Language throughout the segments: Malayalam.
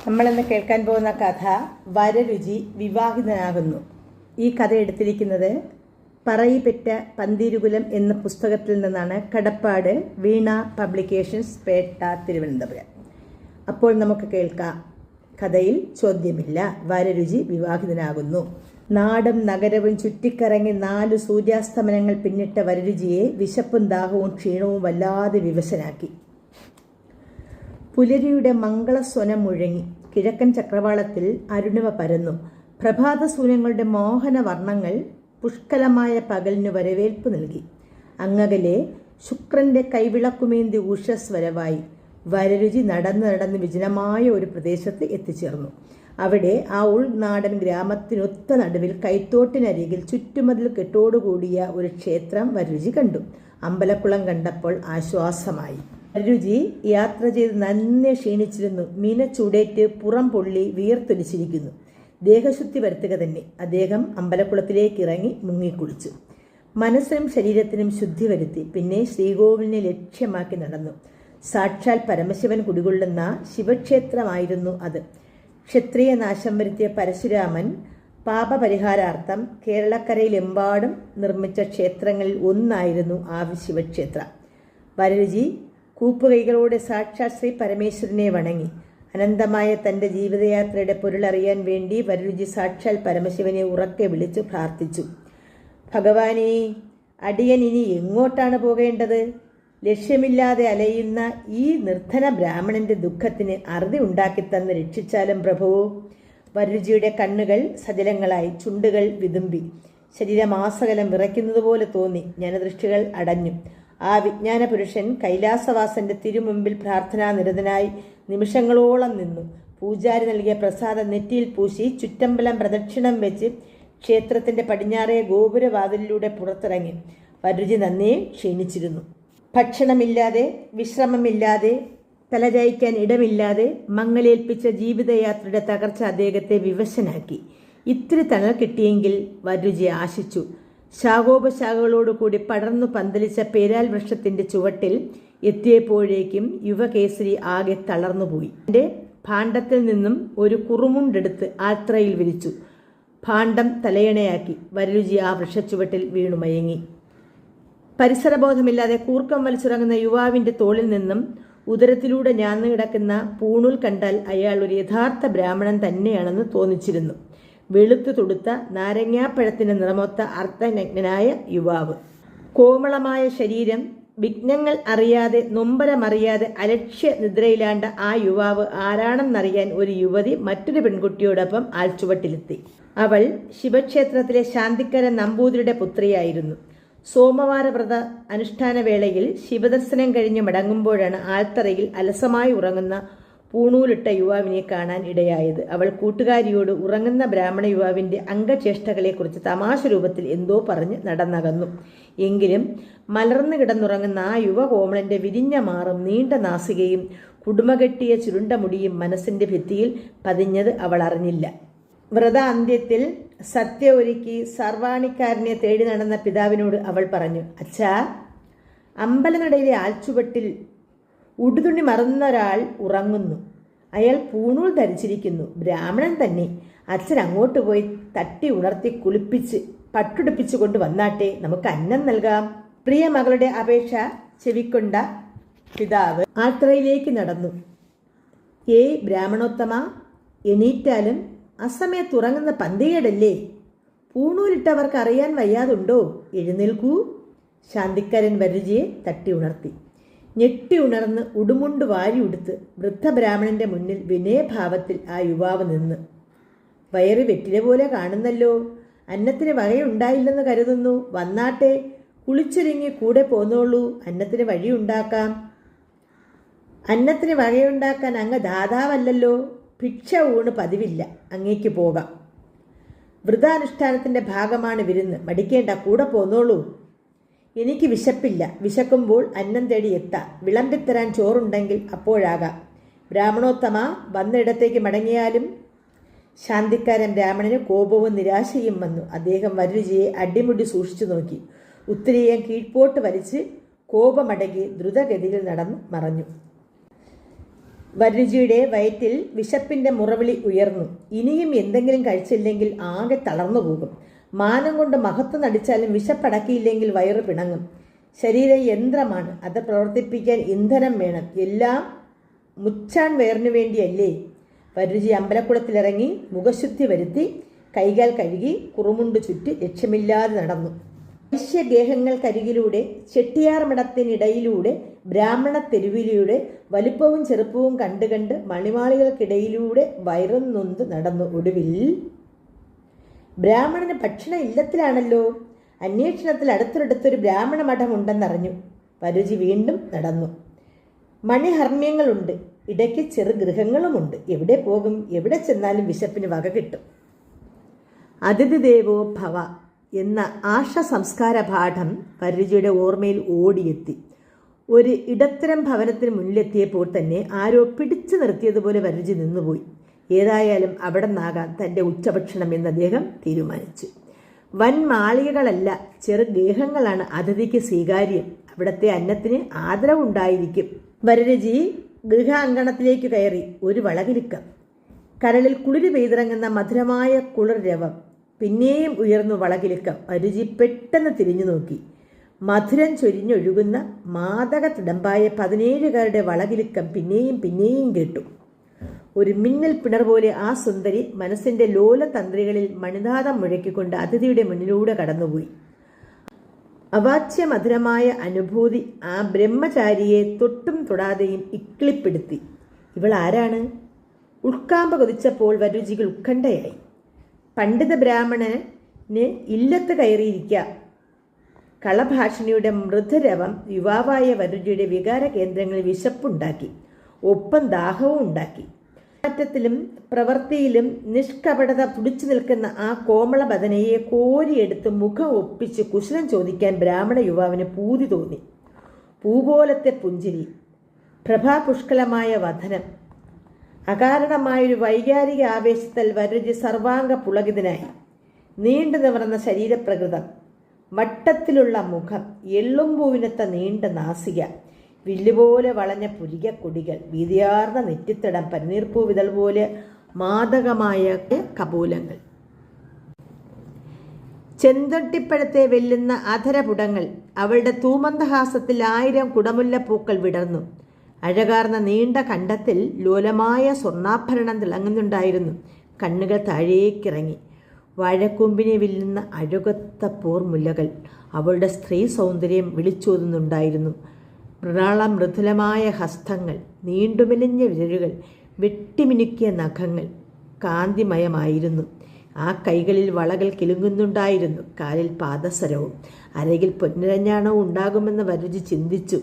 നമ്മളിന്ന് കേൾക്കാൻ പോകുന്ന കഥ വരരുചി വിവാഹിതനാകുന്നു. ഈ കഥ എടുത്തിരിക്കുന്നത് പറയിപ്പെറ്റ പന്തീരുകുലം എന്ന പുസ്തകത്തിൽ നിന്നാണ്. കടപ്പാട് വീണ പബ്ലിക്കേഷൻസ്, പേട്ട, തിരുവനന്തപുരം. അപ്പോൾ നമുക്ക് കേൾക്കാം. കഥയിൽ ചോദ്യമില്ല. വരരുചി വിവാഹിതനാകുന്നു. നാടും നഗരവും ചുറ്റിക്കറങ്ങി 4 സൂര്യാസ്തമനങ്ങൾ പിന്നിട്ട വരരുചിയെ വിശപ്പും ദാഹവും ക്ഷീണവും വല്ലാതെ വിവശനാക്കി. പുലരിയുടെ മംഗളസ്വനം മുഴങ്ങി. കിഴക്കൻ ചക്രവാളത്തിൽ അരുണിമ പരന്നു. പ്രഭാതസൂര്യങ്ങളുടെ മോഹന വർണ്ണങ്ങൾ പുഷ്കലമായ പകലിനു വരവേൽപ്പ് നൽകി. അങ്ങകലെ ശുക്രന്റെ കൈവിളക്കുമേന്തി ഉഷസ്വരവായി. വരരുചി നടന്ന് വിജനമായ ഒരു പ്രദേശത്ത് എത്തിച്ചേർന്നു. അവിടെ ആ ഉൾനാടൻ ഗ്രാമത്തിനൊത്ത നടുവിൽ കൈത്തോട്ടിനരികിൽ ചുറ്റുമതിൽ കെട്ടോടുകൂടിയ ഒരു ക്ഷേത്രം വരരുചി കണ്ടു. അമ്പലക്കുളം കണ്ടപ്പോൾ ആശ്വാസമായി. വരരുചി യാത്ര ചെയ്ത് നന്നെ ക്ഷീണിച്ചിരുന്നു. മീനച്ചൂടേറ്റ് പുറം പൊള്ളി വിയർത്തൊലിച്ചിരിക്കുന്നു. ദേഹശുദ്ധി വരുത്തുക തന്നെ. അദ്ദേഹം അമ്പലക്കുളത്തിലേക്ക് ഇറങ്ങി മുങ്ങിക്കുളിച്ചു. മനസ്സിനും ശരീരത്തിനും ശുദ്ധി വരുത്തി. പിന്നെ ശ്രീകോവിലിനെ ലക്ഷ്യമാക്കി നടന്നു. സാക്ഷാൽ പരമശിവൻ കുടികൊള്ളുന്ന ശിവക്ഷേത്രമായിരുന്നു അത്. ക്ഷത്രിയ നാശം വരുത്തിയ പരശുരാമൻ പാപപരിഹാരാർത്ഥം കേരളക്കരയിലെമ്പാടും നിർമ്മിച്ച ക്ഷേത്രങ്ങളിൽ ഒന്നായിരുന്നു ആ ശിവക്ഷേത്രം. വരരുചി കൂപ്പുകൈകളോടെ സാക്ഷാൽ ശ്രീ പരമേശ്വരനെ വണങ്ങി. അനന്തമായ തൻ്റെ ജീവിതയാത്രയുടെ പൊരുളറിയാൻ വേണ്ടി വരരുചി സാക്ഷാൽ പരമശിവനെ ഉറക്കെ വിളിച്ചു പ്രാർത്ഥിച്ചു. ഭഗവാനേ, അടിയൻ ഇനി എങ്ങോട്ടാണ് പോകേണ്ടത്? ലക്ഷ്യമില്ലാതെ അലയുന്ന ഈ നിർധന ബ്രാഹ്മണന്റെ ദുഃഖത്തിന് അറുതി ഉണ്ടാക്കിത്തന്ന് രക്ഷിച്ചാലും പ്രഭു. വരരുചിയുടെ കണ്ണുകൾ സജലങ്ങളായി, ചുണ്ടുകൾ വിതുമ്പി, ശരീരമാസകലം വിറയ്ക്കുന്നത് പോലെ തോന്നി. ജ്ഞാനദൃഷ്ടികൾ അടഞ്ഞു. ആ വിജ്ഞാന പുരുഷൻ കൈലാസവാസന്റെ തിരുമുമ്പിൽ പ്രാർത്ഥനാനിരതനായി നിമിഷങ്ങളോളം നിന്നു. പൂജാരി നൽകിയ പ്രസാദം നെറ്റിയിൽ പൂശി ചുറ്റമ്പലം പ്രദക്ഷിണം വെച്ച് ക്ഷേത്രത്തിന്റെ പടിഞ്ഞാറേ ഗോപുരവാതിലിലൂടെ പുറത്തിറങ്ങി. വരരുചി നന്നേ ക്ഷീണിച്ചിരുന്നു. ഭക്ഷണമില്ലാതെ, വിശ്രമമില്ലാതെ, തലചായ്ക്കാൻ ഇടമില്ലാതെ മങ്ങലേൽപ്പിച്ച ജീവിതയാത്രയുടെ തകർച്ച അദ്ദേഹത്തെ വിവശനാക്കി. ഇത്തിരി തണൽ കിട്ടിയെങ്കിൽ വരരുചി ആശിച്ചു. ശാഖോപശാഖകളോടുകൂടി പടർന്നു പന്തലിച്ച പേരാൽ വൃക്ഷത്തിന്റെ ചുവട്ടിൽ എത്തിയപ്പോഴേക്കും യുവകേസരി ആകെ തളർന്നുപോയി. തന്റെ ഭാണ്ഡത്തിൽ നിന്നും ഒരു കുറുമുണ്ടെടുത്ത് ആൽത്രയിൽ വിരിച്ചു. ഭാണ്ഡം തലയണയാക്കി വരരുചി ആ വൃക്ഷച്ചുവട്ടിൽ വീണു മയങ്ങി. പരിസരബോധമില്ലാതെ കൂർക്കം വലിച്ചുറങ്ങുന്ന യുവാവിന്റെ തോളിൽ നിന്നും ഉദരത്തിലൂടെ ഞാന്നു കിടക്കുന്ന പൂണൂൽ കണ്ടാൽ അയാൾ ഒരു യഥാർത്ഥ ബ്രാഹ്മണൻ തന്നെയാണെന്ന് തോന്നിച്ചിരുന്നു. വെളുത്തു തൊടുത്ത നാരങ്ങാപ്പഴത്തിന് നിറമൊത്ത അർത്ഥനഗ്നനായ യുവാവ്. കോമളമായ ശരീരം. വിഘ്നങ്ങൾ അറിയാതെ, നൊമ്പരമറിയാതെ അലക്ഷ്യ നിദ്രയിലാണ്ട ആ യുവാവ് ആരാണെന്നറിയാൻ ഒരു യുവതി മറ്റൊരു പെൺകുട്ടിയോടൊപ്പം ആൽച്ചുവട്ടിലെത്തി. അവൾ ശിവക്ഷേത്രത്തിലെ ശാന്തിക്കരൻ നമ്പൂതിരിയുടെ പുത്രിയായിരുന്നു. സോമവാര വ്രത അനുഷ്ഠാന വേളയിൽ ശിവദർശനം കഴിഞ്ഞ് മടങ്ങുമ്പോഴാണ് ആൽത്തറയിൽ അലസമായി ഉറങ്ങുന്ന പൂണൂലിട്ട യുവാവിനെ കാണാൻ ഇടയായത്. അവൾ കൂട്ടുകാരിയോട് ഉറങ്ങുന്ന ബ്രാഹ്മണ യുവാവിന്റെ അംഗചേഷ്ടകളെക്കുറിച്ച് തമാശ രൂപത്തിൽ എന്തോ പറഞ്ഞ് നടന്നകന്നു. എങ്കിലും മലർന്നു കിടന്നുറങ്ങുന്ന ആ യുവകോമളന്റെ വിരിഞ്ഞ മാറും നീണ്ട നാസികയും കുടുമകെട്ടിയ ചുരുണ്ട മുടിയും മനസ്സിന്റെ ഭിത്തിയിൽ പതിഞ്ഞത് അവൾ അറിഞ്ഞില്ല. വ്രത അന്ത്യത്തിൽ സത്യ ഒരുക്കി സർവാണിക്കാരനെ തേടി നടന്ന പിതാവിനോട് അവൾ പറഞ്ഞു, അച്ഛാ, അമ്പലനടയിലെ ആൽച്ചുവട്ടിൽ ഉടുതുണി മറന്നൊരാൾ ഉറങ്ങുന്നു. അയാൾ പൂണൂൽ ധരിച്ചിരിക്കുന്നു. ബ്രാഹ്മണൻ തന്നെ. അച്ഛൻ അങ്ങോട്ട് പോയി തട്ടി ഉണർത്തി കുളിപ്പിച്ച് പട്ടുടുപ്പിച്ചു കൊണ്ട് വന്നാട്ടെ, നമുക്ക് അന്നം നൽകാം. പ്രിയ മകളുടെ അപേക്ഷ ചെവിക്കൊണ്ട പിതാവ് ആൽത്തറയിലേക്ക് നടന്നു. ഏയ് ബ്രാഹ്മണോത്തമ, എണീറ്റാലും അസമയത്ത് ഉറങ്ങുന്ന പന്തികേടല്ലേ? പൂണൂലിട്ടവർക്ക് അറിയാൻ വയ്യാതുണ്ടോ? എഴുന്നേൽക്കൂ. ശാന്തിക്കാരൻ വരരുചിയെ തട്ടി ഉണർത്തി. ഞെട്ടി ഉണർന്ന് ഉടുമുണ്ട് വാരി ഉടുത്ത് വൃദ്ധബ്രാഹ്മണന്റെ മുന്നിൽ വിനയഭാവത്തിൽ ആ യുവാവ് നിന്ന്. വയറ് വെറ്റില പോലെ കാണുന്നല്ലോ. അന്നത്തിന് വകയുണ്ടായില്ലെന്ന് കരുതുന്നു. വന്നാട്ടെ, കുളിച്ചൊരുങ്ങി കൂടെ പോന്നോളൂ. അന്നത്തിന് വഴിയുണ്ടാക്കാം. അന്നത്തിന് വകയുണ്ടാക്കാൻ അങ്ങ് ദാതാവല്ലല്ലോ. ഭിക്ഷ ഊണ് പതിവില്ല. അങ്ങേക്ക് പോകാം. വ്രതാനുഷ്ഠാനത്തിന്റെ ഭാഗമാണ് വിരുന്ന്. മടിക്കേണ്ട, കൂടെ പോന്നോളൂ. എനിക്ക് വിശപ്പില്ല. വിശക്കുമ്പോൾ അന്നം തേടി എത്താം. വിളമ്പിത്തരാൻ ചോറുണ്ടെങ്കിൽ അപ്പോഴാകാം. ബ്രാഹ്മണോത്തമ, വന്നിടത്തേക്ക് മടങ്ങിയാലും. ശാന്തിക്കാരൻ ബ്രാഹ്മണന് കോപവും നിരാശയും വന്നു. അദ്ദേഹം വരരുചിയെ അടിമുടി സൂക്ഷിച്ചു നോക്കി. ഉത്തരീയം കീഴ്പോട്ട് വലിച്ച് കോപമടങ്ങി ദ്രുതഗതിയിൽ നടന്നു മറഞ്ഞു. വരരുചിയുടെ വയറ്റിൽ വിശപ്പിന്റെ മുറവിളി ഉയർന്നു. ഇനിയും എന്തെങ്കിലും കഴിച്ചില്ലെങ്കിൽ ആകെ തളർന്നു പോകും. മാനം കൊണ്ട് മഹത്വം നടിച്ചാലും വിശപ്പടക്കിയില്ലെങ്കിൽ വയറ് പിണങ്ങും. ശരീരം യന്ത്രമാണ്, അത് പ്രവർത്തിപ്പിക്കാൻ ഇന്ധനം വേണം. എല്ലാം മുച്ചാൻ വയറിനു വേണ്ടിയല്ലേ? വരരുചി അമ്പലക്കുളത്തിലിറങ്ങി മുഖശുദ്ധി വരുത്തി കൈകാൽ കഴുകി കുറുമുണ്ട് ചുറ്റി ലക്ഷ്യമില്ലാതെ നടന്നു. വൈശ്യഗേഹങ്ങൾക്കരികിലൂടെ ചെട്ടിയാർ മഠത്തിനിടയിലൂടെ ബ്രാഹ്മണ തെരുവിലൂടെ വലിപ്പവും ചെറുപ്പവും കണ്ടുകണ്ട് മണിമാളികൾക്കിടയിലൂടെ വയറും നൊന്ത് നടന്നു. ഒടുവിൽ ബ്രാഹ്മണന് ഭക്ഷണ ഇല്ലത്തിലാണല്ലോ. അന്വേഷണത്തിൽ അടുത്തൊരിടത്തൊരു ബ്രാഹ്മണ മഠമുണ്ടെന്നറിഞ്ഞു. വരരുചി വീണ്ടും നടന്നു. മണിഹർമ്മ്യങ്ങളുണ്ട്, ഇടയ്ക്ക് ചെറു ഗൃഹങ്ങളുമുണ്ട്. എവിടെ പോകും? എവിടെ ചെന്നാലും വിശപ്പിന് വക കിട്ടും. അതിഥി ദേവോ ഭവ എന്ന ആർഷ സംസ്കാര പാഠം വരരുചിയുടെ ഓർമ്മയിൽ ഓടിയെത്തി. ഒരു ഇടത്തരം ഭവനത്തിന് മുന്നിലെത്തിയപ്പോൾ തന്നെ ആരോ പിടിച്ചു നിർത്തിയതുപോലെ വരരുചി നിന്നുപോയി. ഏതായാലും അവിടെ നിന്നാകാം തൻ്റെ ഉച്ചഭക്ഷണം എന്ന് അദ്ദേഹം തീരുമാനിച്ചു. വൻ മാളികകളല്ല, ചെറു ഗേഹങ്ങളാണ് അതിഥിക്ക് സ്വീകാര്യം. അവിടുത്തെ അന്നത്തിന് ആദരവുണ്ടായിരിക്കും. വരരുചി ഗൃഹാങ്കണത്തിലേക്ക് കയറി. ഒരു വളകിലുക്കം. കരളിൽ കുളിര് പെയ്തിറങ്ങുന്ന മധുരമായ കുളിർ രവം. പിന്നെയും ഉയർന്നു വളകിലുക്കം. വരരുചി പെട്ടെന്ന് തിരിഞ്ഞു നോക്കി. മധുരം ചൊരിഞ്ഞൊഴുകുന്ന മാദക തിടമ്പായ 17കാരുടെ വളകിലുക്കം പിന്നെയും പിന്നെയും കേട്ടു. ഒരു മിന്നൽ പിണർ പോലെ ആ സുന്ദരി മനസ്സിന്റെ ലോലതന്ത്രികളിൽ മണിനാദം മുഴക്കിക്കൊണ്ട് അതിഥിയുടെ മുന്നിലൂടെ കടന്നുപോയി. അവാച്യ മധുരമായ അനുഭൂതി ആ ബ്രഹ്മചാരിയെ തൊട്ടും തൊടാതെയും ഇക്കിളിപ്പെടുത്തി. ഇവൾ ആരാണ്? ഉൾക്കാമ്പ കൊതിച്ചപ്പോൾ വരരുചികൾ ഉത്കണ്ഠയായി. പണ്ഡിത ബ്രാഹ്മണന് ഇല്ലത്ത് കയറിയിരിക്കാം. കളഭാഷിണിയുടെ മൃദുരവം യുവാവായ വരരുചിയുടെ വികാര കേന്ദ്രങ്ങളിൽ വിശപ്പുണ്ടാക്കി, ഒപ്പം ദാഹവും ഉണ്ടാക്കി. മാറ്റത്തിലും പ്രവൃത്തിയിലും നിഷ്കപടത തുടിച്ചു നിൽക്കുന്ന ആ കോമള ബദനയെ കോരിയെടുത്ത് മുഖം ഒപ്പിച്ച് കുശലം ചോദിക്കാൻ ബ്രാഹ്മണ യുവാവിന് പൂതി തോന്നി. പൂപോലത്തെ പുഞ്ചിരി, പ്രഭാപുഷ്കലമായ വദനം. അകാരണമായൊരു വൈകാരിക ആവേശത്താൽ വരരുചി സർവാംഗ പുളകിതനായി. നീണ്ടു നിവർന്ന ശരീരപ്രകൃതം, വട്ടത്തിലുള്ള മുഖം, എള്ളുംപൂവിനത്ത നീണ്ട നാസിക, വില്ലുപോലെ വളഞ്ഞ പുരികക്കൊടികൾ, വീതിയാർന്ന നെറ്റിത്തടം, പനിനീർപ്പൂ വിതൾ പോലെ മാദകമായ കപോലങ്ങൾ, ചെന്തൊട്ടിപ്പഴത്തെ വെല്ലുന്ന അധരപുടങ്ങൾ. അവളുടെ തൂമന്ദഹാസത്തിൽ 1000 കുടമുല്ലപ്പൂക്കൾ വിടർന്നു. അഴകാർന്ന നീണ്ട കണ്ടത്തിൽ ലോലമായ സ്വർണ്ണാഭരണം തിളങ്ങുന്നുണ്ടായിരുന്നു. കണ്ണുകൾ താഴേക്കിറങ്ങി. വാഴക്കൊമ്പിനെ വില്ലുന്ന അഴകൊത്ത പോർമുല്ലകൾ. അവളുടെ സ്ത്രീ സൗന്ദര്യം വിളിച്ചോതുന്നുണ്ടായിരുന്നു. മൃദുലമായ ഹസ്തങ്ങൾ, നീണ്ടുമെലിഞ്ഞ വിരലുകൾ, വെട്ടിമിനുക്കിയ നഖങ്ങൾ കാന്തിമയമായിരുന്നു. ആ കൈകളിൽ വളകൾ കിലുങ്ങുന്നുണ്ടായിരുന്നു. കാലിൽ പാദസരവും അരയിൽ പൊന്നിരഞ്ഞാണവും ഉണ്ടാകുമെന്ന് വരരുചി ചിന്തിച്ചു.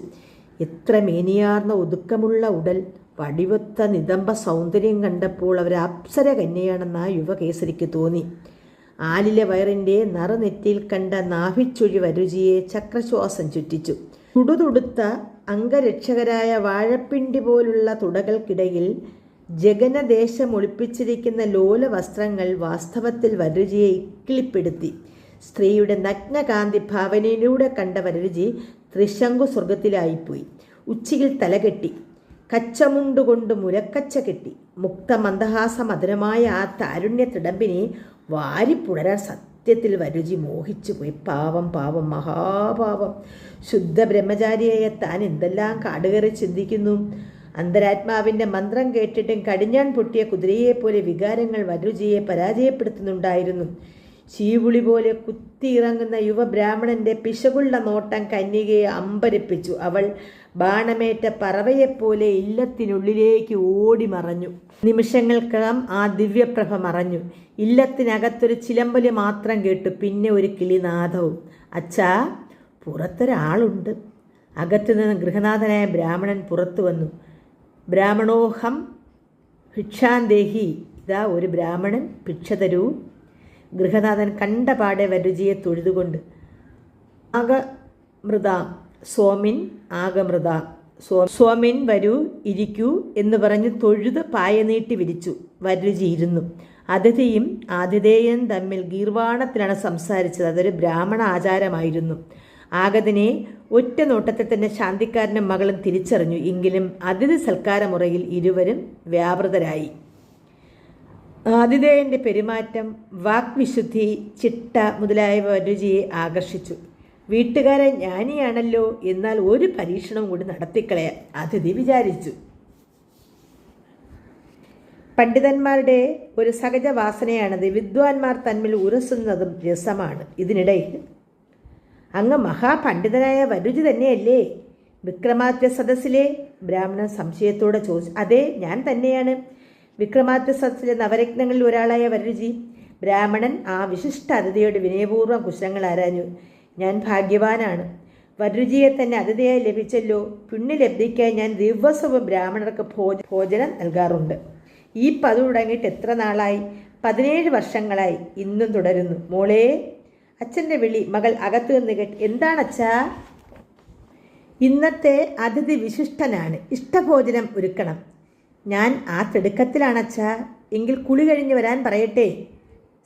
എത്ര മേനിയാർന്ന ഒതുക്കമുള്ള ഉടൽ, വടിവൊത്ത നിതംബ സൗന്ദര്യം കണ്ടപ്പോൾ അവർ അപ്സര കന്യയാണെന്ന് ആ യുവകേസരിക്ക് തോന്നി. ആലിലെ വയറിൻ്റെ നറുനെറ്റിയിൽ കണ്ട നാഭിച്ചൊഴി വരരുചിയെ ചക്രശ്വാസം ചുറ്റിച്ചു. തുടുതുടുത്ത അംഗരക്ഷകരായ വാഴപ്പിണ്ടി പോലുള്ള തുടകൾക്കിടയിൽ ജഗനദേശം ഒളിപ്പിച്ചിരിക്കുന്ന ലോല വസ്ത്രങ്ങൾ വാസ്തവത്തിൽ വരരുചിയെ ഇക്കിളിപ്പെടുത്തി. സ്ത്രീയുടെ നഗ്നകാന്തി ഭാവനയിലൂടെ കണ്ട വരരുചി ത്രിശങ്കു സ്വർഗത്തിലായിപ്പോയി. ഉച്ചിയിൽ തലകെട്ടി, കച്ചമുണ്ടുകൊണ്ട് മുലക്കച്ച കെട്ടി, മുക്ത മന്ദഹാസ മധുരമായ ആ താരുണ്യ തിടമ്പിനെ വാരിപ്പുണരാൻ സത്യത്തിൽ വരരുചി മോഹിച്ചുപോയി. പാവം പാവം, മഹാപാവം. ശുദ്ധ ബ്രഹ്മചാരിയായ താൻ എന്തെല്ലാം കാടുകയറി ചിന്തിക്കുന്നു. അന്തരാത്മാവിൻ്റെ മന്ത്രം കേട്ടിട്ടും കടിഞ്ഞാൻ പൊട്ടിയ കുതിരയെപ്പോലെ വികാരങ്ങൾ വരരുചിയെ പരാജയപ്പെടുത്തുന്നുണ്ടായിരുന്നു. ചീവുളി പോലെ കുത്തിയിറങ്ങുന്ന യുവബ്രാഹ്മണന്റെ പിശകുള്ള നോട്ടം കന്യകയെ അമ്പരപ്പിച്ചു. അവൾ ബാണമേറ്റ പറവയെപ്പോലെ ഇല്ലത്തിനുള്ളിലേക്ക് ഓടി മറഞ്ഞു. നിമിഷങ്ങൾക്കകം ആ ദിവ്യപ്രഭ മറഞ്ഞു. ഇല്ലത്തിനകത്തൊരു ചിലമ്പല് മാത്രം കേട്ടു. പിന്നെ ഒരു കിളിനാദവും. അച്ഛാ, പുറത്തൊരാളുണ്ട്. അകത്തുനിന്ന് ഗൃഹനാഥനായ ബ്രാഹ്മണൻ പുറത്തു വന്നു. ബ്രാഹ്മണോഹം ഭിക്ഷാന്തേഹി. ഇതാ ഒരു ബ്രാഹ്മണൻ, ഭിക്ഷ തരൂ. ഗൃഹനാഥൻ കണ്ടപാടെ വരരുചിയെ തൊഴുതുകൊണ്ട് ആഗമൃതാം സ്വാമിൻ ആഗമൃതാം സ്വാമിൻ വരൂ, ഇരിക്കൂ എന്ന് പറഞ്ഞ് തൊഴുത് പായ നീട്ടി വിരിച്ചു. വരരുചി ഇരുന്നു. അതിഥിയും ആതിഥേയനും തമ്മിൽ ഗീർവാണത്തിലാണ് സംസാരിച്ചത്. അതൊരു ബ്രാഹ്മണ ആചാരമായിരുന്നു. ആഗതനെ ഒറ്റ നോട്ടത്തിൽ തന്നെ ശാന്തിക്കാരനും മകളും തിരിച്ചറിഞ്ഞു. എങ്കിലും അതിഥി സൽക്കാരമുറയിൽ ഇരുവരും വ്യാപൃതരായി. ആതിഥേയൻ്റെ പെരുമാറ്റം, വാക്വിശുദ്ധി, ചിട്ട മുതലായവ വരരുചിയെ ആകർഷിച്ചു. വീട്ടുകാരെ ജ്ഞാനിയാണല്ലോ, എന്നാൽ ഒരു പരീക്ഷണവും കൂടി നടത്തിക്കളയാൻ അതിഥി വിചാരിച്ചു. പണ്ഡിതന്മാരുടെ ഒരു സഹജ വാസനയാണത്. വിദ്വാൻമാർ തമ്മിൽ ഉരസുന്നതും രസമാണ്. ഇതിനിടയിൽ അങ്ങ് മഹാപണ്ഡിതനായ വരരുചി തന്നെയല്ലേ? വിക്രമാദിത്യ സദസ്സിലെ ബ്രാഹ്മണൻ സംശയത്തോടെ ചോദിച്ചു. അതെ, ഞാൻ തന്നെയാണ്. വിക്രമാദിത്യ സദസ്സിലെ നവരത്നങ്ങളിൽ ഒരാളായ വരരുചി. ബ്രാഹ്മണൻ ആ വിശിഷ്ട അതിഥിയോട് വിനയപൂർവ്വം കുശലങ്ങൾ ആരാഞ്ഞു. ഞാൻ ഭാഗ്യവാനാണ്. വരരുചിയെ തന്നെ അതിഥിയായി ലഭിച്ചല്ലോ. പുണ്യലബ്ധിക്കായി ഞാൻ ദിവസവും ബ്രാഹ്മണർക്ക് ഭോജനം നൽകാറുണ്ട്. ഈ പതിവ് തുടങ്ങിയിട്ട് എത്ര നാളായി? 17 വർഷങ്ങളായി. ഇന്നും തുടരുന്നു. മോളെ, അച്ഛൻ്റെ വിളി മകൾ അകത്തു നിന്ന് കേട്ട്. എന്താണച്ഛാ? ഇന്നത്തെ അതിഥി വിശിഷ്ടനാണ്. ഇഷ്ടഭോജനം ഒരുക്കണം. ഞാൻ ആ തിടുക്കത്തിലാണച്ഛാ. എങ്കിൽ കുളി കഴിഞ്ഞ് വരാൻ പറയട്ടെ.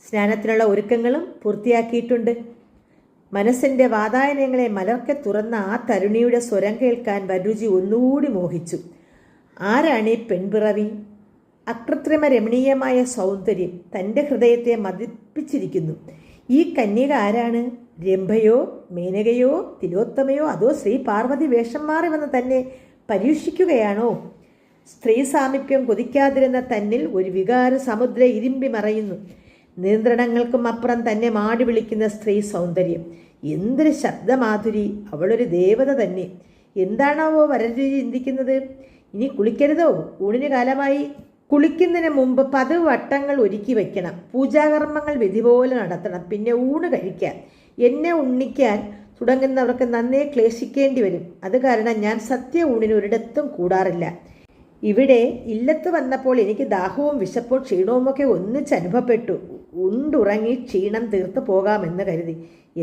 സ്നാനത്തിനുള്ള ഒരുക്കങ്ങളും പൂർത്തിയാക്കിയിട്ടുണ്ട്. മനസ്സിൻ്റെ വാതായനങ്ങളെ മലർക്കെ തുറന്ന ആ തരുണിയുടെ സ്വരം കേൾക്കാൻ വരരുചി ഒന്നുകൂടി മോഹിച്ചു. ആരാണ് ഈ പെൺപിറവി? അകൃത്രിമ രമണീയമായ സൗന്ദര്യം തൻ്റെ ഹൃദയത്തെ മതിപ്പിച്ചിരിക്കുന്നു. ഈ കന്യക ആരാണ്? രംഭയോ, മേനകയോ, തിലോത്തമയോ, അതോ ശ്രീ പാർവതി വേഷം മാറി വന്ന് തന്നെ പരീക്ഷിക്കുകയാണോ? സ്ത്രീ സാമീപ്യം കൊതിക്കാതിരുന്ന തന്നിൽ ഒരു വികാര സമുദ്ര ഇരുമ്പി മറയുന്നു. നിയന്ത്രണങ്ങൾക്കും അപ്പുറം തന്നെ മാടി വിളിക്കുന്ന സ്ത്രീ സൗന്ദര്യം. എന്തൊരു ശബ്ദമാധുരി! അവളൊരു ദേവത തന്നെ. എന്താണാവോ വരരുചി ചിന്തിക്കുന്നത്? ഇനി കുളിക്കരുതോ? ഊണിന് കാലമായി. കുളിക്കുന്നതിന് മുമ്പ് 10 വട്ടങ്ങൾ ഒരുക്കി വയ്ക്കണം. പൂജാകർമ്മങ്ങൾ വിധി പോലെ നടത്തണം. പിന്നെ ഊണ് കഴിക്കാൻ. എന്നെ ഉണ്ണിക്കാൻ തുടങ്ങുന്നവർക്ക് നന്നേ ക്ലേശിക്കേണ്ടി വരും. അത് കാരണം ഞാൻ സത്യ ഊണിന് ഒരിടത്തും കൂടാറില്ല. ഇവിടെ ഇല്ലത്ത് വന്നപ്പോൾ എനിക്ക് ദാഹവും വിശപ്പും ക്ഷീണവുമൊക്കെ ഒന്നിച്ച് അനുഭവപ്പെട്ടു. ഉണ്ടുറങ്ങി ക്ഷീണം തീർത്ത് പോകാമെന്ന് കരുതി.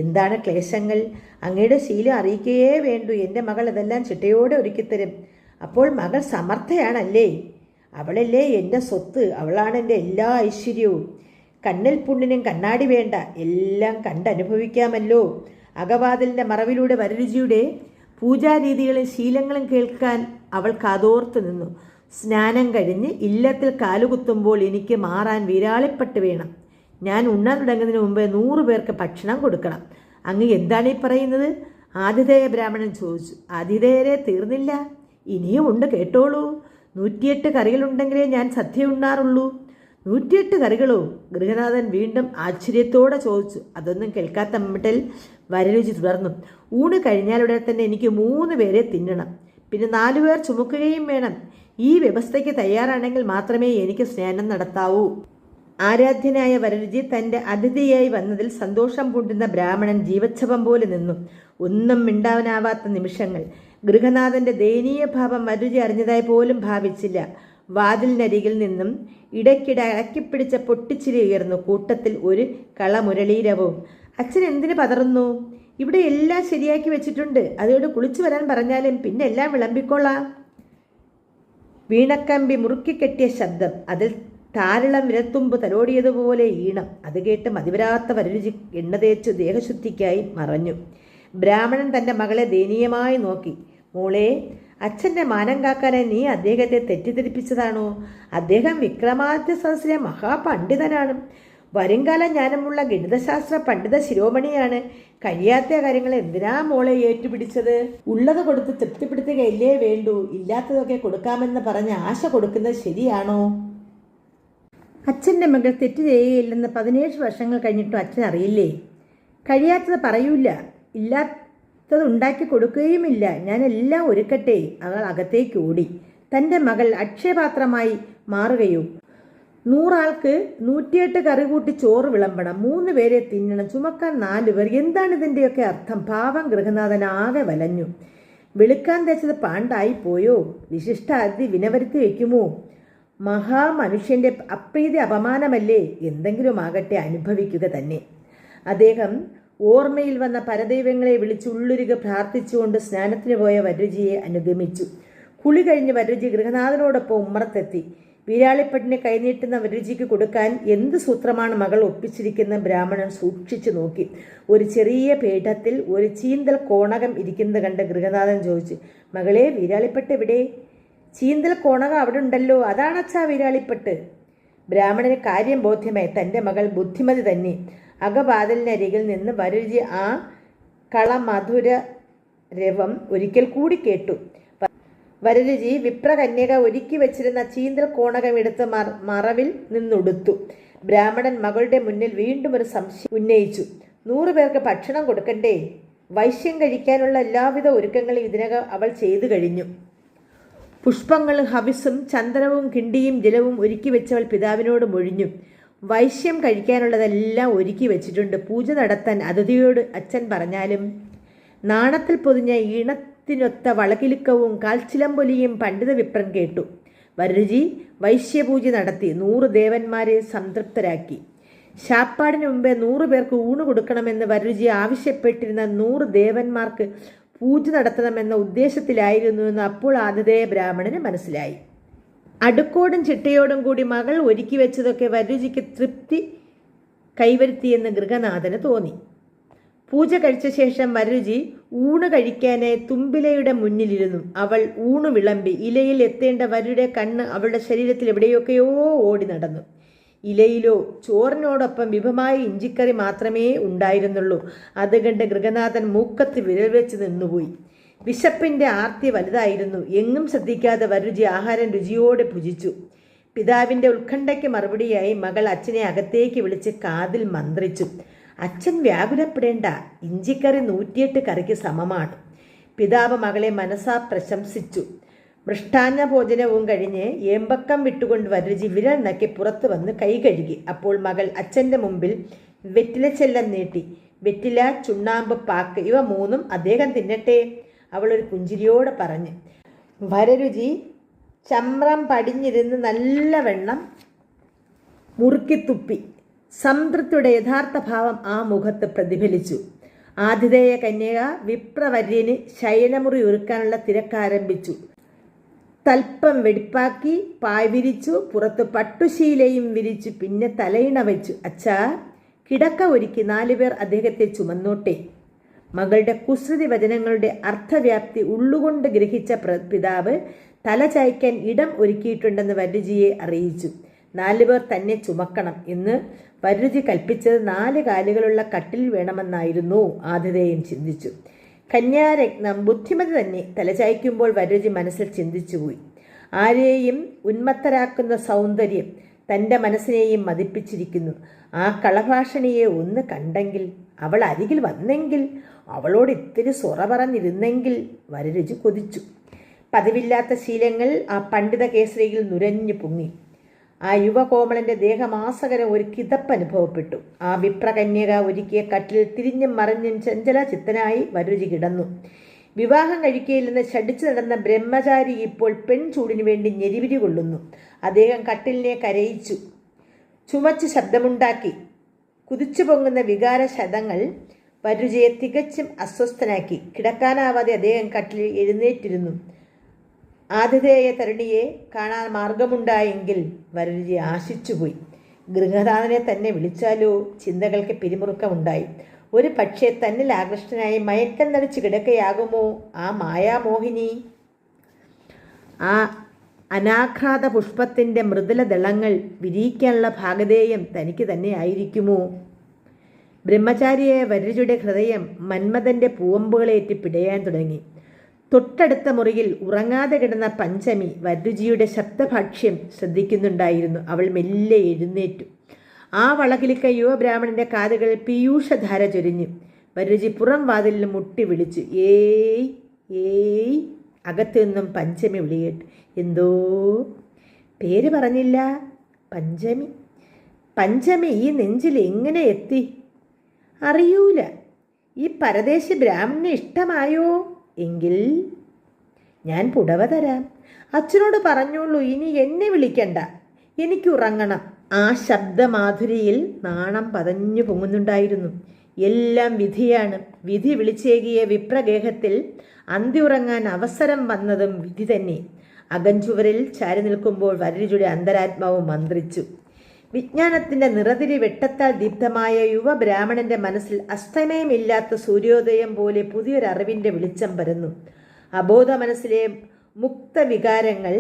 എന്താണ് ക്ലേശങ്ങൾ? അങ്ങയുടെ ശീലം അറിയിക്കുകയേ വേണ്ടു. എൻ്റെ മകൾ ഇതെല്ലാം ചിട്ടയോടെ ഒരുക്കിത്തരും. അപ്പോൾ മകൾ സമർത്ഥയാണല്ലേ? അവളല്ലേ എൻ്റെ സ്വത്ത്. അവളാണ് എൻ്റെ എല്ലാ ഐശ്വര്യവും. കണ്ണിൽ പുണ്ണിനും കണ്ണാടി വേണ്ട. എല്ലാം കണ്ടനുഭവിക്കാമല്ലോ. അകവാതിലിൻ്റെ മറവിലൂടെ വരരുചിയുടെ പൂജാരീതികളും ശീലങ്ങളും കേൾക്കാൻ അവൾ കാതോർത്ത് നിന്നു. സ്നാനം കഴിഞ്ഞ് ഇല്ലത്തിൽ കാലുകുത്തുമ്പോൾ എനിക്ക് മാറാൻ വീരാളിപ്പട്ട് വേണം. ഞാൻ ഉണ്ണാൻ തുടങ്ങുന്നതിന് മുമ്പ് 100 പേർക്ക് ഭക്ഷണം കൊടുക്കണം. അങ്ങ് എന്താണ് ഈ പറയുന്നത്? ആതിഥേയ ബ്രാഹ്മണൻ ചോദിച്ചു. ആതിഥേയരെ തീർന്നില്ല, ഇനിയും ഉണ്ട്, കേട്ടോളൂ. 108 കറികളുണ്ടെങ്കിലേ ഞാൻ സദ്യ ഉണ്ണാറുള്ളൂ. 108 കറികളോ? ഗൃഹനാഥൻ വീണ്ടും ആശ്ചര്യത്തോടെ ചോദിച്ചു. അതൊന്നും കേൾക്കാത്ത മട്ടിൽ വരരുചി തുടർന്നു. ഊണ് കഴിഞ്ഞാലുടനെ തന്നെ എനിക്ക് 3 പേരെ തിന്നണം. പിന്നെ 4 പേർ ചുമക്കുകയും വേണം. ഈ വ്യവസ്ഥയ്ക്ക് തയ്യാറാണെങ്കിൽ മാത്രമേ എനിക്ക് സ്നാനം നടത്താവൂ. ആരാധ്യനായ വരരുചി തൻ്റെ അതിഥിയായി വന്നതിൽ സന്തോഷം പൂണ്ടുന്ന ബ്രാഹ്മണൻ ജീവച്ഛവം പോലെ നിന്നു. ഒന്നും മിണ്ടാവാനാവാത്ത നിമിഷങ്ങൾ. ഗൃഹനാഥൻ്റെ ദയനീയ ഭാവം വരരുചി അറിഞ്ഞതായി പോലും ഭാവിച്ചില്ല. വാതിലിനരികിൽ നിന്നും ഇടയ്ക്കിടെ അടക്കിപ്പിടിച്ച പൊട്ടിച്ചിരി ഉയർന്നു. കൂട്ടത്തിൽ ഒരു കളമുരളീരവും. അച്ഛൻ എന്തിനു പതറുന്നു? ഇവിടെ എല്ലാം ശരിയാക്കി വെച്ചിട്ടുണ്ട്. അതോട് കുളിച്ചു വരാൻ പറഞ്ഞാലും പിന്നെ എല്ലാം വിളമ്പിക്കൊള്ളാം. വീണക്കമ്പി മുറുക്കിക്കെട്ടിയ ശബ്ദം. അതിൽ താരളം വിരത്തുമ്പ് തലോടിയതുപോലെ ഈണം. അത് കേട്ട് മതിവരാത്ത വരരുചി എണ്ണ തേച്ചു ദേഹശുദ്ധിക്കായി മറഞ്ഞു. ബ്രാഹ്മണൻ തൻ്റെ മകളെ ദയനീയമായി നോക്കി. മോളെ, അച്ഛൻ്റെ മാനം കാക്കാനായി നീ അദ്ദേഹത്തെ തെറ്റിദ്ധരിപ്പിച്ചതാണോ? അദ്ദേഹം വിക്രമാദിത്യ സദസ്സിലെ മഹാപണ്ഡിതനാണ്. വരുംകാല ജ്ഞാനമുള്ള ഗണിതശാസ്ത്ര പണ്ഡിത ശിരോമണിയാണ്. കഴിയാത്ത കാര്യങ്ങൾ എന്തിനാ മോളെ ഏറ്റുപിടിച്ചത്? ഉള്ളത് കൊടുത്ത് തൃപ്തിപ്പെടുത്തുകയല്ലേ വേണ്ടൂ. ഇല്ലാത്തതൊക്കെ കൊടുക്കാമെന്ന് പറഞ്ഞ് ആശ കൊടുക്കുന്നത് ശരിയാണോ? അച്ഛൻ്റെ മകൾ തെറ്റ് ചെയ്യുകയില്ലെന്ന് 17 വർഷങ്ങൾ കഴിഞ്ഞിട്ടും അച്ഛൻ അറിയില്ലേ? കഴിയാത്തത് പറയൂല, ഇല്ലാത്തത് ഉണ്ടാക്കി കൊടുക്കുകയുമില്ല. ഞാനെല്ലാം ഒരുക്കട്ടെ. അവൾ അകത്തേക്ക് ഓടി. തൻ്റെ മകൾ അക്ഷയപാത്രമായി മാറുകയോ? 100 ആൾക്ക് 108 കറി കൂട്ടി ചോറ് വിളമ്പണം. 3 പേരെ തിന്നണം. ചുമക്കാൻ 4 പേർ. എന്താണ് ഇതിൻ്റെയൊക്കെ അർത്ഥം? പാവം ഗൃഹനാഥൻ ആകെ വലഞ്ഞു. വെളുക്കാൻ തേച്ചത് പാണ്ടായി പോയോ? വിശിഷ്ട അതിഥി വിനവരുത്തി വയ്ക്കുമോ? മഹാമനുഷ്യൻ്റെ അപ്രീതി അപമാനമല്ലേ? എന്തെങ്കിലും ആകട്ടെ, അനുഭവിക്കുക തന്നെ. അദ്ദേഹം ഓർമ്മയിൽ വന്ന പരദൈവങ്ങളെ വിളിച്ചുള്ളുരുക പ്രാർത്ഥിച്ചുകൊണ്ട് സ്നാനത്തിന് പോയ വരരുചിയെ അനുഗമിച്ചു. കുളി കഴിഞ്ഞ് വരരുചി ഗൃഹനാഥനോടൊപ്പം ഉമ്മറത്തെത്തി. വീരാളിപ്പട്ടിനെ കൈനീട്ടുന്ന വരരുചിക്ക് കൊടുക്കാൻ എന്ത് സൂത്രമാണ് മകൾ ഒപ്പിച്ചിരിക്കുന്ന ബ്രാഹ്മണൻ സൂക്ഷിച്ചു നോക്കി. ഒരു ചെറിയ പീഠത്തിൽ ഒരു ചീന്തൽ കോണകം ഇരിക്കുന്നത് കണ്ട് ഗൃഹനാഥൻ ചോദിച്ചു, മകളെ, വീരാളിപ്പട്ട് എവിടെ? ചീന്തൽ കോണകം അവിടെ ഉണ്ടല്ലോ, അതാണച്ചാ വീരാളിപ്പട്ട്. ബ്രാഹ്മണന് കാര്യം ബോധ്യമായി. തൻ്റെ മകൾ ബുദ്ധിമതി തന്നെ. അകവാതിലിനരികിൽ നിന്ന് വരരുചി ആ കളമധുര രവം ഒരിക്കൽ കൂടി കേട്ടു. വരരുചി വിപ്രകന്യക ഒരുക്കി വെച്ചിരുന്ന ചീന്തൽ കോണകം എടുത്ത് മറവിൽ നിന്നൊടുത്തു. ബ്രാഹ്മണൻ മകളുടെ മുന്നിൽ വീണ്ടും ഒരു സംശയം ഉന്നയിച്ചു. 100 പേർക്ക് ഭക്ഷണം കൊടുക്കണ്ടേ? വൈശ്യം കഴിക്കാനുള്ള എല്ലാവിധ ഒരുക്കങ്ങളും ഇതിനകം അവൾ ചെയ്തു കഴിഞ്ഞു. പുഷ്പങ്ങളും ഹവിസും ചന്ദനവും കിണ്ടിയും ജലവും ഒരുക്കി വെച്ചവൾ പിതാവിനോട് മൊഴിഞ്ഞു. വൈശ്യം കഴിക്കാനുള്ളതെല്ലാം ഒരുക്കി വെച്ചിട്ടുണ്ട്. പൂജ നടത്താൻ അതിഥിയോട് അച്ഛൻ പറഞ്ഞാലും. നാണത്തിൽ പൊതിഞ്ഞ ഈണത്തിനൊത്ത വളകിലുക്കവും കാൽച്ചിലമ്പൊലിയും പണ്ഡിത വിപ്രൻ കേട്ടു. വരരുചി വൈശ്യപൂജ നടത്തി 100 ദേവന്മാരെ സംതൃപ്തരാക്കി. ശാപ്പാടിന് മുമ്പേ 100 പേർക്ക് ഊണ് കൊടുക്കണമെന്ന് വരരുചി ആവശ്യപ്പെട്ടിരുന്ന 100 ദേവന്മാർക്ക് പൂജ നടത്തണമെന്ന ഉദ്ദേശത്തിലായിരുന്നുവെന്ന് അപ്പോൾ ആതിഥേയ ബ്രാഹ്മണന് മനസ്സിലായി. അടുക്കോടും ചിട്ടയോടും കൂടി മകൾ ഒരുക്കി വെച്ചതൊക്കെ വരരുചിക്ക് തൃപ്തി കൈവരുത്തിയെന്ന് ഗൃഹനാഥന് തോന്നി. പൂജ കഴിച്ച ശേഷം വരരുചി ഊണ് കഴിക്കാനായി തുമ്പിലയുടെ മുന്നിലിരുന്നു. അവൾ ഊണ് വിളമ്പി. ഇലയിൽ എത്തേണ്ട വരരുടെ കണ്ണ് അവളുടെ ശരീരത്തിൽ എവിടെയൊക്കെയോ ഓടി നടന്നു. ഇലയിലോ ചോറിനോടൊപ്പം വിഭമായ ഇഞ്ചിക്കറി മാത്രമേ ഉണ്ടായിരുന്നുള്ളൂ. അത് കണ്ട് ഗൃഹനാഥൻ മൂക്കത്ത് വിരൽ വെച്ച് നിന്നുപോയി. വിശപ്പിൻ്റെ ആർത്തി വലുതായിരുന്നു. എങ്ങും ശ്രദ്ധിക്കാതെ വരരുചി ആഹാരം രുചിയോടെ ഭുജിച്ചു. പിതാവിൻ്റെ ഉത്കണ്ഠയ്ക്ക് മറുപടിയായി മകൾ അച്ഛനെ അകത്തേക്ക് വിളിച്ച് കാതിൽ മന്ത്രിച്ചു. അച്ഛൻ വ്യാകുലപ്പെടേണ്ട, ഇഞ്ചിക്കറി 108 കറിക്ക് സമമാണ്. പിതാവ് മകളെ മനസ്സാ പ്രശംസിച്ചു. മൃഷ്ടാന്ന ഭോജനവും കഴിഞ്ഞ് ഏമ്പക്കം വിട്ടുകൊണ്ട് വരരുചി വിരൽ നക്കി പുറത്തു വന്ന് കൈ കഴുകി. അപ്പോൾ മകൾ അച്ഛൻ്റെ മുമ്പിൽ വെറ്റിലച്ചെല്ലം നീട്ടി. വെറ്റില, ചുണ്ണാമ്പ്, പാക്ക് ഇവ 3ഉം അദ്ദേഹം തിന്നട്ടെ, അവളൊരു പുഞ്ചിരിയോടെ പറഞ്ഞു. വരരുചി ചമ്രം പടിഞ്ഞിരുന്ന് നല്ലവണ്ണം മുറുക്കിത്തുപ്പി. സംതൃപ്തിയുടെ യഥാർത്ഥ ഭാവം ആ മുഖത്ത് പ്രതിഫലിച്ചു. ആതിഥേയ കന്യക വിപ്രവര്യന് ശയനമുറി ഒരുക്കാനുള്ള തിരക്കാരംഭിച്ചു. തൽപ്പം വെടിപ്പാക്കി പായ് വിരിച്ചു. പുറത്ത് പട്ടുശീലയും വിരിച്ചു. പിന്നെ തലയിണ വെച്ചു. അച്ഛാ, കിടക്ക ഒരുക്കി 4 പേർ അദ്ദേഹത്തെ ചുമന്നോട്ടെ. മകളുടെ കുസൃതി വചനങ്ങളുടെ അർത്ഥവ്യാപ്തി ഉള്ളുകൊണ്ട് ഗ്രഹിച്ച പിതാവ് തല ചായ്ക്കാൻ ഇടം ഒരുക്കിയിട്ടുണ്ടെന്ന് വരരുചിയെ അറിയിച്ചു. 4 പേർ തന്നെ ചുമക്കണം എന്ന് വരരുചി കൽപ്പിച്ചത് 4 കാലുകളുള്ള കട്ടിൽ വേണമെന്നായിരുന്നു ആതിഥേയൻ ചിന്തിച്ചു. കന്യാരത്നം ബുദ്ധിമതി തന്നെ. തലചായ്ക്കുമ്പോൾ വരരുചി മനസ്സിൽ ചിന്തിച്ചുപോയി. ആരെയും ഉന്മത്തരാക്കുന്ന സൗന്ദര്യം തൻ്റെ മനസ്സിനെയും മതിപ്പിച്ചിരിക്കുന്നു. ആ കളഭാഷണിയെ ഒന്ന് കണ്ടെങ്കിൽ, അവൾ അരികിൽ വന്നെങ്കിൽ, അവളോട് ഇത്തിരി സൊറ പറഞ്ഞിരുന്നെങ്കിൽ വരരുചി കൊതിച്ചു. പതിവില്ലാത്ത ശീലങ്ങൾ ആ പണ്ഡിത കേസരിയിൽ നുരഞ്ഞു പൊങ്ങി. ആ യുവകോമളൻ്റെ ദേഹമാസകരം ഒരു കിതപ്പ് അനുഭവപ്പെട്ടു. ആ വിപ്രകന്യക ഒരുക്കിയ കട്ടിൽ തിരിഞ്ഞും മറിഞ്ഞും ചഞ്ചല ചിത്തനായി വരരുചി കിടന്നു. വിവാഹം കഴിക്കയില്ലെന്ന് ശഠിച്ചു നടന്ന ബ്രഹ്മചാരി ഇപ്പോൾ പെൺചൂടിനു വേണ്ടി ഞെരിവിരി കൊള്ളുന്നു. അദ്ദേഹം കട്ടിലിനെ കരയിച്ചു, ചുമച്ച് ശബ്ദമുണ്ടാക്കി. കുതിച്ചു പൊങ്ങുന്ന വികാര ശതങ്ങൾ വരരുചിയെ തികച്ചും അസ്വസ്ഥനാക്കി. കിടക്കാനാവാതെ അദ്ദേഹം കട്ടിലിൽ എഴുന്നേറ്റിരുന്നു. ആതിഥേയ തരുണിയെ കാണാൻ മാർഗമുണ്ടായെങ്കിൽ വരരുചി ആശിച്ചുപോയി. ഗൃഹനാഥനെ തന്നെ വിളിച്ചാലോ? ചിന്തകൾക്ക് പിരിമുറുക്കമുണ്ടായി. ഒരു പക്ഷേ തന്നിൽ ആകൃഷ്ടനായി മയക്കം നടിച്ച് കിടക്കയാകുമോ ആ മായാമോഹിനി? ആ അനാഘ്രാത പുഷ്പത്തിൻ്റെ മൃദുല ദളങ്ങൾ വിരിയിക്കാനുള്ള ഭാഗധേയം തനിക്ക് തന്നെ ആയിരിക്കുമോ? ബ്രഹ്മചാരിയായ വരരുചിയുടെ ഹൃദയം മന്മഥൻ്റെ പൂവമ്പുകളേറ്റ് പിടയാൻ തുടങ്ങി. തൊട്ടടുത്ത മുറിയിൽ ഉറങ്ങാതെ കിടന്ന പഞ്ചമി വരരുചിയുടെ ശബ്ദഭാഷ്യം ശ്രദ്ധിക്കുന്നുണ്ടായിരുന്നു. അവൾ മെല്ലെ എഴുന്നേറ്റു. ആ വളകിലിക്ക യുവബ്രാഹ്മണന്റെ കാതുകളിൽ പീയൂഷധാര ചൊരിഞ്ഞു. വരരുചി പുറം വാതിലിൽ മുട്ടി വിളിച്ചു, ഏയ് ഏയ്. അകത്തു നിന്നും പഞ്ചമി വിളിയേട്ടു. എന്തോ? പേര് പറഞ്ഞില്ല. പഞ്ചമി. പഞ്ചമി ഈ നെഞ്ചിൽ എങ്ങനെ എത്തി? അറിയൂല. ഈ പരദേശി ബ്രാഹ്മണന് ഇഷ്ടമായോ? എങ്കിൽ ഞാൻ പുടവ തരാം. അച്ഛനോട് പറഞ്ഞോളൂ, ഇനി എന്നെ വിളിക്കണ്ട, എനിക്കുറങ്ങണം. ആ ശബ്ദമാധുരിയിൽ നാണം പതഞ്ഞു പൊങ്ങുന്നുണ്ടായിരുന്നു. എല്ലാം വിധിയാണ്. വിധി വിളിച്ചേകിയ വിപ്രഗേഹത്തിൽ അന്തിയുറങ്ങാൻ അവസരം വന്നതും വിധി തന്നെ. അകഞ്ചുവരിൽ ചാരി നിൽക്കുമ്പോൾ വരരുചിയുടെ അന്തരാത്മാവ് മന്ത്രിച്ചു. വിജ്ഞാനത്തിൻ്റെ നിറതിരി വെട്ടത്താൽ ദീപ്തമായ യുവബ്രാഹ്മണന്റെ മനസ്സിൽ അസ്തമയമില്ലാത്ത സൂര്യോദയം പോലെ പുതിയൊരറിവിൻ്റെ വെളിച്ചം പരന്നു. അബോധ മനസ്സിലെ മുക്തവികാരങ്ങൾ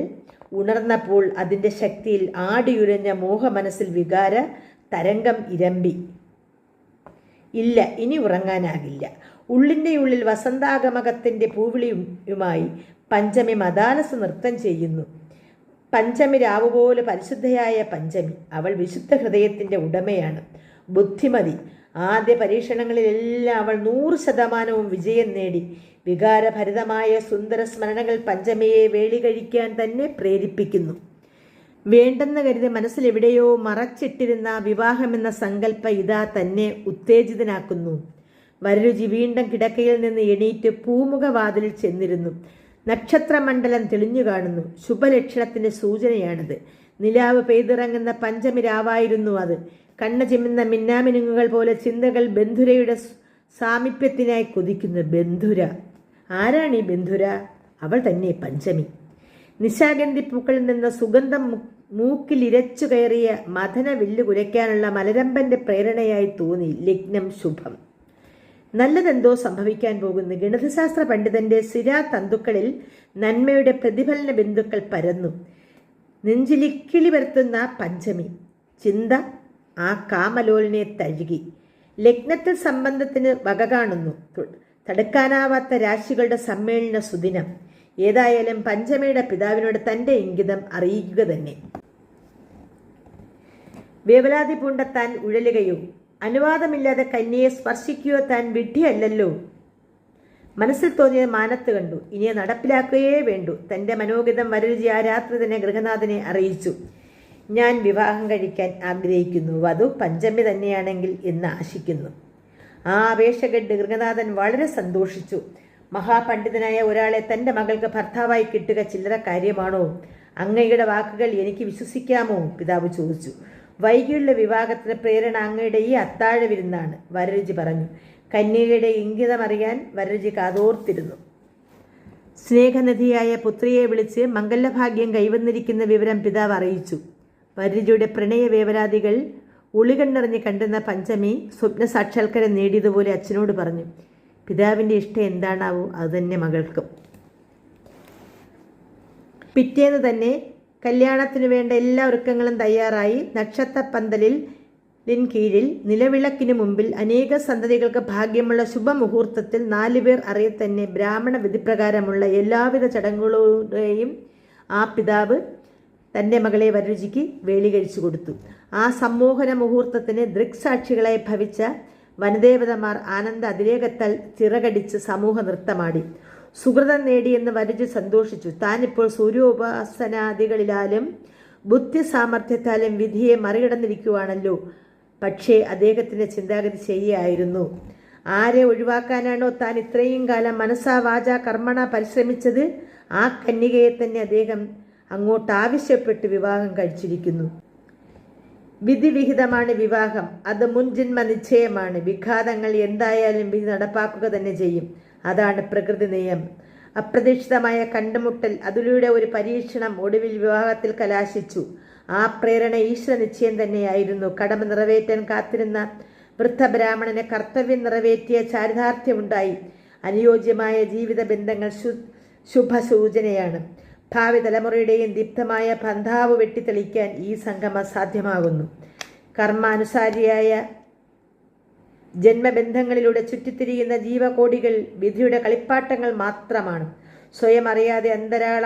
ഉണർന്നപ്പോൾ അതിൻ്റെ ശക്തിയിൽ ആടിയുരഞ്ഞ മോഹമനസ്സിൽ വികാര തരംഗം ഇരമ്പി. ഇല്ല, ഇനി ഉറങ്ങാനാകില്ല. ഉള്ളിൻ്റെ ഉള്ളിൽ വസന്താഗമകത്തിൻ്റെ പൂവിളിയുമായി പഞ്ചമി മദാലസ് നൃത്തം ചെയ്യുന്നു. പഞ്ചമി രാവുപോലെ പരിശുദ്ധയായ പഞ്ചമി. അവൾ വിശുദ്ധ ഹൃദയത്തിൻ്റെ ഉടമയാണ്, ബുദ്ധിമതി. ആദ്യ പരീക്ഷണങ്ങളിലെല്ലാം അവൾ 100% വിജയം നേടി. വികാരഭരിതമായ സുന്ദര സ്മരണകൾ പഞ്ചമിയെ വേളി കഴിക്കാൻ തന്നെ പ്രേരിപ്പിക്കുന്നു. വേണ്ടെന്ന് കരുതി മനസ്സിലെവിടെയോ മറച്ചിട്ടിരുന്ന വിവാഹമെന്ന സങ്കല്പ ഇതാ തന്നെ ഉത്തേജിതനാക്കുന്നു. വരരുചി വീണ്ടും കിടക്കയിൽ നിന്ന് എണീറ്റ് പൂമുഖവാതിലിൽ ചെന്നിരുന്നു. നക്ഷത്രമണ്ഡലം തെളിഞ്ഞു കാണുന്നു. ശുഭലക്ഷണത്തിൻ്റെ സൂചനയാണിത്. നിലാവ് പെയ്തിറങ്ങുന്ന പഞ്ചമി രാവായിരുന്നു അത്. കണ്ണ ചിമ്മുന്ന മിന്നാമിനുങ്ങുകൾ പോലെ ചിന്തകൾ ബന്ധുരയുടെ സാമീപ്യത്തിനായി കൊതിക്കുന്നു. ബന്ധുര ആരാണ് ഈ ബന്ധുര? അവൾ തന്നെ പഞ്ചമി. നിശാഗന്ധി പൂക്കളിൽ നിന്ന് സുഗന്ധം മൂക്കിലിരച്ചു കയറിയ മഥന വില്ല് കുരയ്ക്കാനുള്ള മലരമ്പൻ്റെ പ്രേരണയായി തോന്നി. ലഗ്നം ശുഭം. നല്ലതെന്തോ സംഭവിക്കാൻ പോകുന്നു. ഗണിതശാസ്ത്ര പണ്ഡിതന്റെ സിരാതന്തുക്കളിൽ നന്മയുടെ പ്രതിഫലന ബിന്ദുക്കൾ പരന്നു. നെഞ്ചിലിക്കിളി വരുത്തുന്ന പഞ്ചമി ചിന്ത ആ കാമലോലിനെ തഴുകി. ലഗ്നത്തിൽ സംബന്ധത്തിന് വക കാണുന്നു. തടുക്കാനാവാത്ത രാശികളുടെ സമ്മേളന സുദിനം. ഏതായാലും പഞ്ചമിയുടെ പിതാവിനോട് തൻ്റെ ഇംഗിതം അറിയിക്കുക തന്നെ. വേവലാതി പൂണ്ട താൻ ഉഴലുകയോ അനുവാദമില്ലാതെ കന്യയെ സ്പർശിക്കുകയോ താൻ വിഡ്ഢിയല്ലല്ലോ. മനസ്സിൽ തോന്നിയത് മാനത്ത് കണ്ടു. ഇനിയെ നടപ്പിലാക്കുകയേ വേണ്ടു. തൻ്റെ മനോഗതം വരരുചി ആ രാത്രി തന്നെ ഗൃഹനാഥനെ അറിയിച്ചു. ഞാൻ വിവാഹം കഴിക്കാൻ ആഗ്രഹിക്കുന്നു. വധു പഞ്ചമി തന്നെയാണെങ്കിൽ എന്ന് ആശിക്കുന്നു. ആ അപേക്ഷ കേട്ട് ഗൃഹനാഥൻ വളരെ സന്തോഷിച്ചു. മഹാപണ്ഡിതനായ ഒരാളെ തൻ്റെ മകൾക്ക് ഭർത്താവായി കിട്ടുക ചില്ലറ കാര്യമാണോ? അങ്ങയുടെ വാക്കുകൾ എനിക്ക് വിശ്വസിക്കാമോ? പിതാവ് ചോദിച്ചു. വൈകിയുള്ള വിവാഹത്തിന് പ്രേരണ അങ്ങയുടെ ഈ അത്താഴ വിരുന്നാണ്, വരരുചി പറഞ്ഞു. കന്യകയുടെ ഇംഗിതമറിയാൻ വരരുചി കാതോർത്തിരുന്നു. സ്നേഹനിധിയായ പുത്രിയെ വിളിച്ച് മംഗലഭാഗ്യം കൈവന്നിരിക്കുന്ന വിവരം പിതാവ് അറിയിച്ചു. വരരുചിയുടെ പ്രണയ വേവലാതികൾ ഉളികണ്ണെറിഞ്ഞ് കണ്ടുന്ന പഞ്ചമി സ്വപ്ന സാക്ഷാത്കാരം നേടിയതുപോലെ അച്ഛനോട് പറഞ്ഞു. പിതാവിൻ്റെ ഇഷ്ടം എന്താണാവോ അതുതന്നെ മകൾക്കും. പിറ്റേന്ന് തന്നെ കല്യാണത്തിനു വേണ്ട എല്ലാ ഒരുക്കങ്ങളും തയ്യാറായി. നക്ഷത്രപ്പന്തലിൽ കീഴിൽ നിലവിളക്കിന് മുമ്പിൽ അനേക സന്തതികൾക്ക് ഭാഗ്യമുള്ള ശുഭമുഹൂർത്തത്തിൽ 4 പേർ അറിയത്തന്നെ ബ്രാഹ്മണ വിധിപ്രകാരമുള്ള എല്ലാവിധ ചടങ്ങുകളുടെയും ആ പിതാവ് തൻ്റെ മകളെ വരരുചിക്ക് വേളി കഴിച്ചു കൊടുത്തു. ആ സമ്മോഹന മുഹൂർത്തത്തിന് ദൃക്സാക്ഷികളായി ഭവിച്ച വനദേവതമാർ ആനന്ദ അതിരേകത്താൽ ചിറകടിച്ച് സമൂഹ നൃത്തമാടി. സുഹൃതം നേടിയെന്ന് വരരുചി സന്തോഷിച്ചു. താനിപ്പോൾ സൂര്യോപാസനാദികളിലാലും ബുദ്ധി സാമർഥ്യത്താലും വിധിയെ മറികടന്നിരിക്കുവാണല്ലോ. പക്ഷേ അദ്ദേഹത്തിൻ്റെ ചിന്താഗതി ശരിയായിരുന്നു. ആരെ ഒഴിവാക്കാനാണോ താൻ ഇത്രയും കാലം മനസ്സാ വാച കർമ്മണ പരിശ്രമിച്ചത്, ആ കന്യകയെ തന്നെ അദ്ദേഹം അങ്ങോട്ട് ആവശ്യപ്പെട്ട് വിവാഹം കഴിച്ചിരിക്കുന്നു. വിധിവിഹിതമാണ് വിവാഹം. അത് മുൻജന്മ നിശ്ചയമാണ്. വിഘാതങ്ങൾ എന്തായാലും വിധി നടപ്പാക്കുക തന്നെ ചെയ്യും. അതാണ് പ്രകൃതി നിയമം. അപ്രതീക്ഷിതമായ കണ്ടുമുട്ടൽ, അതിലൂടെ ഒരു പരീക്ഷണം, ഒടുവിൽ വിവാഹത്തിൽ കലാശിച്ചു. ആ പ്രേരണ ഈശ്വര നിശ്ചയം തന്നെയായിരുന്നു. കടമ നിറവേറ്റാൻ കാത്തിരുന്ന വൃദ്ധബ്രാഹ്മണന് കർത്തവ്യം നിറവേറ്റിയ ചാരിതാർത്ഥ്യമുണ്ടായി. അനുയോജ്യമായ ജീവിത ബന്ധങ്ങൾ ശുഭസൂചനയാണ്. ഭാവി തലമുറയുടെയും ദീപ്തമായ പന്ഥാവ് വെട്ടിത്തെളിക്കാൻ ഈ സംഗമം സാധ്യമാകുന്നു. കർമാനുസാരിയായ ജന്മബന്ധങ്ങളിലൂടെ ചുറ്റിത്തിരിയുന്ന ജീവകോടികൾ വിധിയുടെ കളിപ്പാട്ടങ്ങൾ മാത്രമാണ്. സ്വയം അറിയാതെ അന്തരാള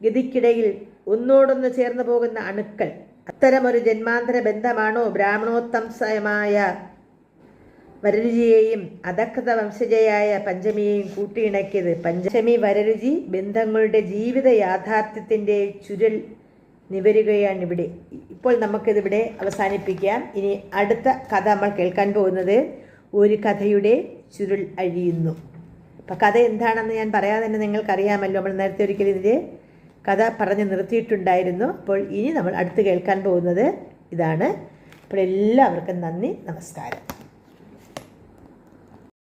ഗതിക്കിടയിൽ ഒന്നോടൊന്ന് ചേർന്നു പോകുന്ന അണുക്കൾ. അത്തരമൊരു ജന്മാന്തര ബന്ധമാണോ ബ്രാഹ്മണോത്തംസമായ വരരുചിയെയും അധകൃത വംശജയായ പഞ്ചമിയെയും കൂട്ടിയിണക്കിയത്? പഞ്ചമി വരരുചി ബന്ധങ്ങളുടെ ജീവിത യാഥാർത്ഥ്യത്തിൻ്റെ ചുരുൾ നിവരുകയാണിവിടെ. ഇപ്പോൾ നമുക്കിതിവിടെ അവസാനിപ്പിക്കാം. ഇനി അടുത്ത കഥ നമ്മൾ കേൾക്കാൻ പോകുന്നത് ഒരു കഥയുടെ ചുരുൾ അഴിയുന്നു. അപ്പം കഥ എന്താണെന്ന് ഞാൻ പറയാതെ തന്നെ നിങ്ങൾക്കറിയാമല്ലോ. നമ്മൾ നേരത്തെ ഒരിക്കലും ഇതിൻ്റെ കഥ പറഞ്ഞ് നിർത്തിയിട്ടുണ്ടായിരുന്നു. അപ്പോൾ ഇനി നമ്മൾ അടുത്ത് കേൾക്കാൻ പോകുന്നത് ഇതാണ്. അപ്പോൾ എല്ലാവർക്കും നന്ദി, നമസ്കാരം.